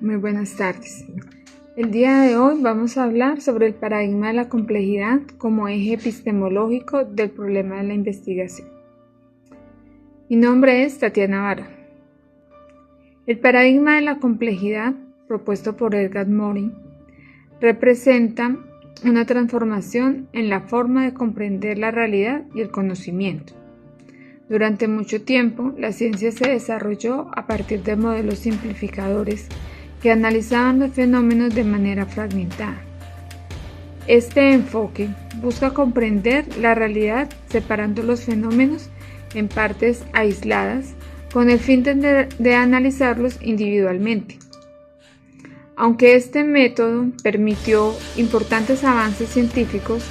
Muy buenas tardes. El día de hoy vamos a hablar sobre el paradigma de la complejidad como eje epistemológico del problema de la investigación. Mi nombre es Tatiana Vara. El paradigma de la complejidad, propuesto por Edgar Morin, representa una transformación en la forma de comprender la realidad y el conocimiento. Durante mucho tiempo, la ciencia se desarrolló a partir de modelos simplificadores que analizaban los fenómenos de manera fragmentada. Este enfoque busca comprender la realidad separando los fenómenos en partes aisladas con el fin de analizarlos individualmente. Aunque este método permitió importantes avances científicos,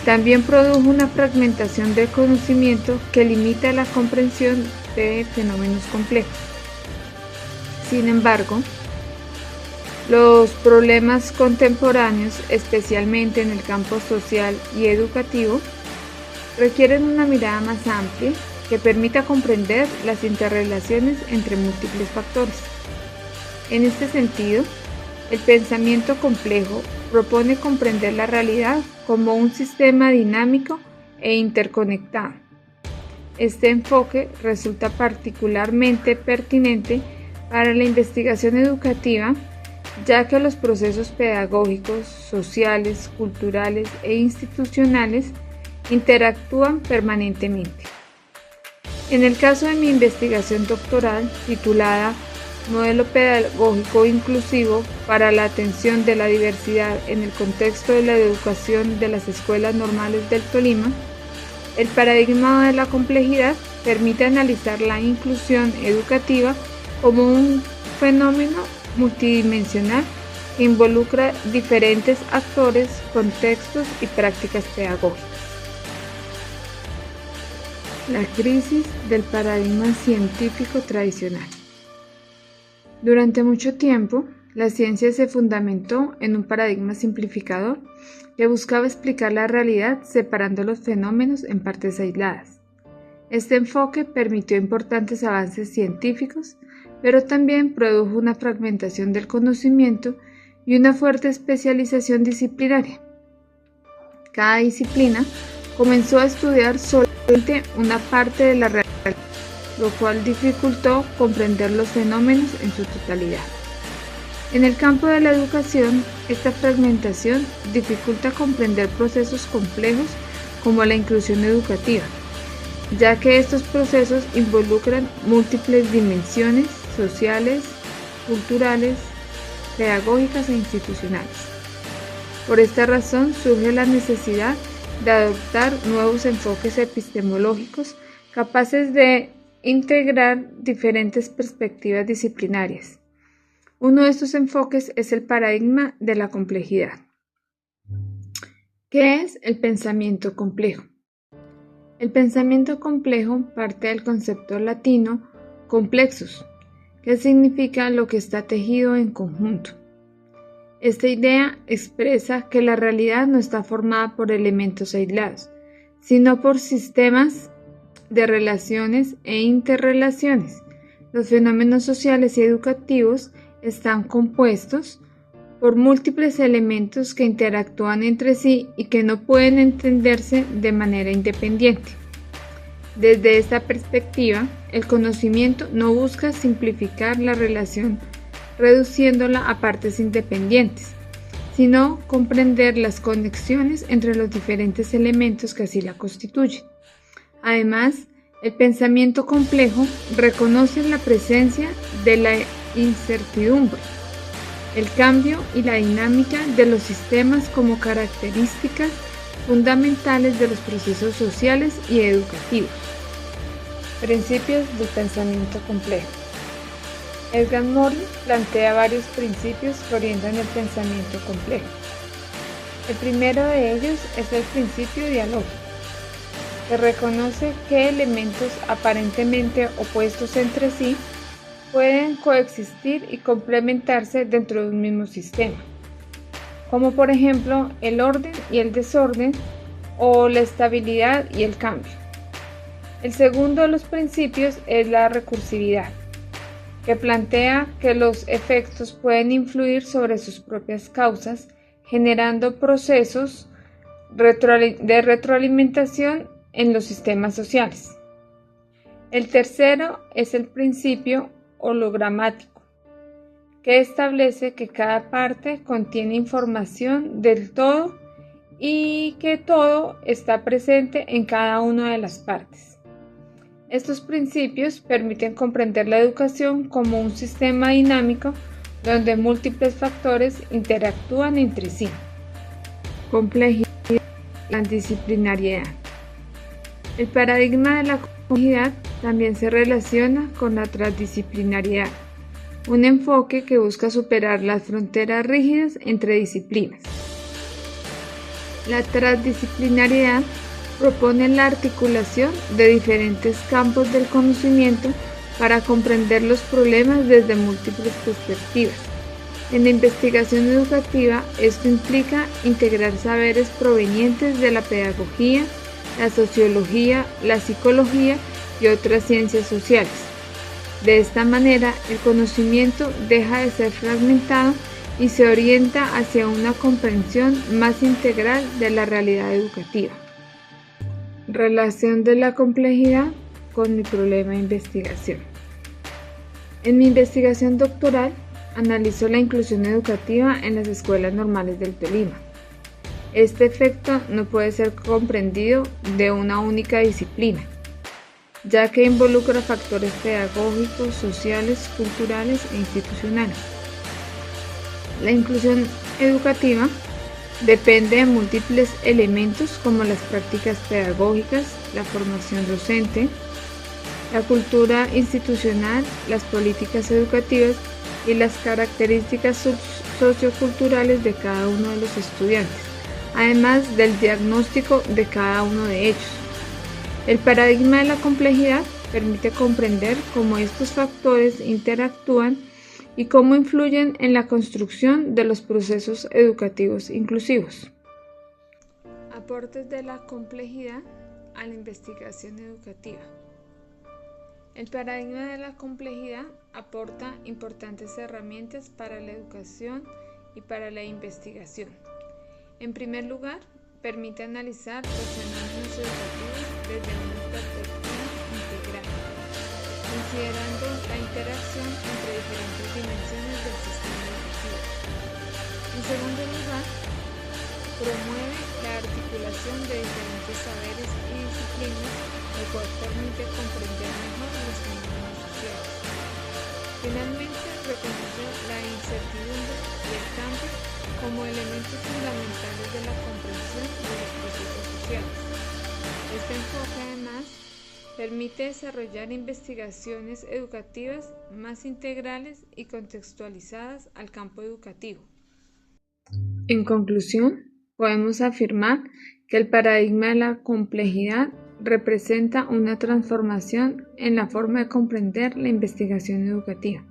también produjo una fragmentación del conocimiento que limita la comprensión de fenómenos complejos. Sin embargo, los problemas contemporáneos, especialmente en el campo social y educativo, requieren una mirada más amplia que permita comprender las interrelaciones entre múltiples factores. En este sentido, el pensamiento complejo propone comprender la realidad como un sistema dinámico e interconectado. Este enfoque resulta particularmente pertinente para la investigación educativa, ya que los procesos pedagógicos, sociales, culturales e institucionales interactúan permanentemente. En el caso de mi investigación doctoral, titulada Modelo Pedagógico Inclusivo para la Atención de la Diversidad en el contexto de la educación de las escuelas normales del Tolima, el paradigma de la complejidad permite analizar la inclusión educativa como un fenómeno multidimensional que involucra diferentes actores, contextos y prácticas pedagógicas. La crisis del paradigma científico tradicional. Durante mucho tiempo, la ciencia se fundamentó en un paradigma simplificador que buscaba explicar la realidad separando los fenómenos en partes aisladas. Este enfoque permitió importantes avances científicos, pero también produjo una fragmentación del conocimiento y una fuerte especialización disciplinaria. Cada disciplina comenzó a estudiar solamente una parte de la realidad, lo cual dificultó comprender los fenómenos en su totalidad. En el campo de la educación, esta fragmentación dificulta comprender procesos complejos como la inclusión educativa, ya que estos procesos involucran múltiples dimensiones sociales, culturales, pedagógicas e institucionales. Por esta razón surge la necesidad de adoptar nuevos enfoques epistemológicos capaces de integrar diferentes perspectivas disciplinarias. Uno de estos enfoques es el paradigma de la complejidad. ¿Qué es el pensamiento complejo? El pensamiento complejo parte del concepto latino complexus, que significa lo que está tejido en conjunto. Esta idea expresa que la realidad no está formada por elementos aislados, sino por sistemas de relaciones e interrelaciones. Los fenómenos sociales y educativos están compuestos por múltiples elementos que interactúan entre sí y que no pueden entenderse de manera independiente. Desde esta perspectiva, el conocimiento no busca simplificar la relación reduciéndola a partes independientes, sino comprender las conexiones entre los diferentes elementos que así la constituyen. Además, el pensamiento complejo reconoce la presencia de la incertidumbre, el cambio y la dinámica de los sistemas como características fundamentales de los procesos sociales y educativos. Principios del pensamiento complejo. Edgar Morin plantea varios principios que orientan el pensamiento complejo. El primero de ellos es el principio dialógico, que reconoce que elementos aparentemente opuestos entre sí pueden coexistir y complementarse dentro de un mismo sistema, como por ejemplo el orden y el desorden o la estabilidad y el cambio. El segundo de los principios es la recursividad, que plantea que los efectos pueden influir sobre sus propias causas, generando procesos de retroalimentación en los sistemas sociales. El tercero es el principio hologramático, que establece que cada parte contiene información del todo y que todo está presente en cada una de las partes. Estos principios permiten comprender la educación como un sistema dinámico donde múltiples factores interactúan entre sí. Complejidad y transdisciplinariedad. El paradigma de la complejidad también se relaciona con la transdisciplinariedad, un enfoque que busca superar las fronteras rígidas entre disciplinas. La transdisciplinariedad propone la articulación de diferentes campos del conocimiento para comprender los problemas desde múltiples perspectivas. En la investigación educativa, esto implica integrar saberes provenientes de la pedagogía, la sociología, la psicología y otras ciencias sociales. De esta manera, el conocimiento deja de ser fragmentado y se orienta hacia una comprensión más integral de la realidad educativa. Relación de la complejidad con mi problema de investigación. En mi investigación doctoral, analizo la inclusión educativa en las escuelas normales del Tolima. Este efecto no puede ser comprendido de una única disciplina, ya que involucra factores pedagógicos, sociales, culturales e institucionales. La inclusión educativa depende de múltiples elementos como las prácticas pedagógicas, la formación docente, la cultura institucional, las políticas educativas y las características socioculturales de cada uno de los estudiantes, además del diagnóstico de cada uno de ellos. El paradigma de la complejidad permite comprender cómo estos factores interactúan y cómo influyen en la construcción de los procesos educativos inclusivos. Aportes de la complejidad a la investigación educativa. El paradigma de la complejidad aporta importantes herramientas para la educación y para la investigación. En primer lugar, permite analizar los fenómenos educativos desde una perspectiva integral, considerando la interacción entre diferentes dimensiones del sistema educativo. En segundo lugar, promueve la articulación de diferentes saberes y disciplinas, lo cual permite comprender mejor los fenómenos sociales. Finalmente, reconoce la incertidumbre y el cambio como elementos fundamentales de la comprensión de los procesos sociales. Este enfoque, además, permite desarrollar investigaciones educativas más integrales y contextualizadas al campo educativo. En conclusión, podemos afirmar que el paradigma de la complejidad representa una transformación en la forma de comprender la investigación educativa.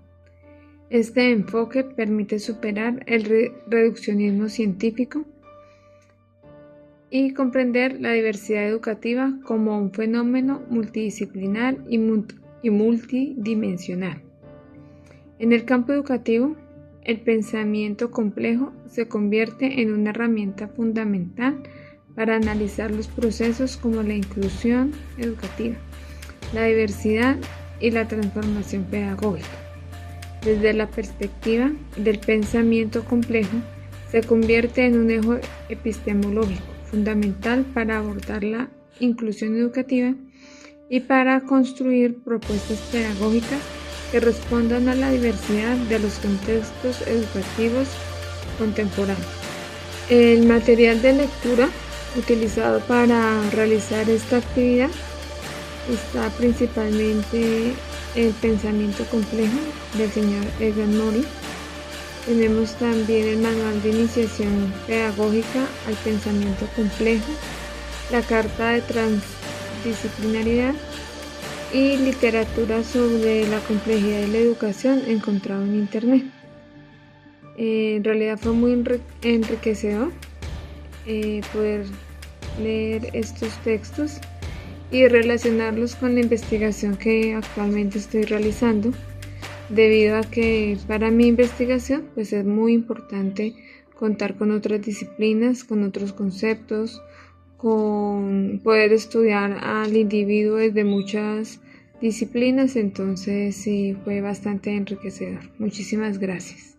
Este enfoque permite superar el reduccionismo científico y comprender la diversidad educativa como un fenómeno multidisciplinar y multidimensional. En el campo educativo, el pensamiento complejo se convierte en una herramienta fundamental para analizar los procesos como la inclusión educativa, la diversidad y la transformación pedagógica. Desde la perspectiva del pensamiento complejo, se convierte en un eje epistemológico fundamental para abordar la inclusión educativa y para construir propuestas pedagógicas que respondan a la diversidad de los contextos educativos contemporáneos. El material de lectura utilizado para realizar esta actividad está principalmente el pensamiento complejo del señor Edgar Morin. Tenemos también el manual de iniciación pedagógica al pensamiento complejo, la carta de transdisciplinariedad y literatura sobre la complejidad de la educación encontrado en internet. En realidad fue muy enriquecedor poder leer estos textos y relacionarlos con la investigación que actualmente estoy realizando, debido a que para mi investigación pues es muy importante contar con otras disciplinas, con otros conceptos, con poder estudiar al individuo desde muchas disciplinas, entonces sí fue bastante enriquecedor. Muchísimas gracias.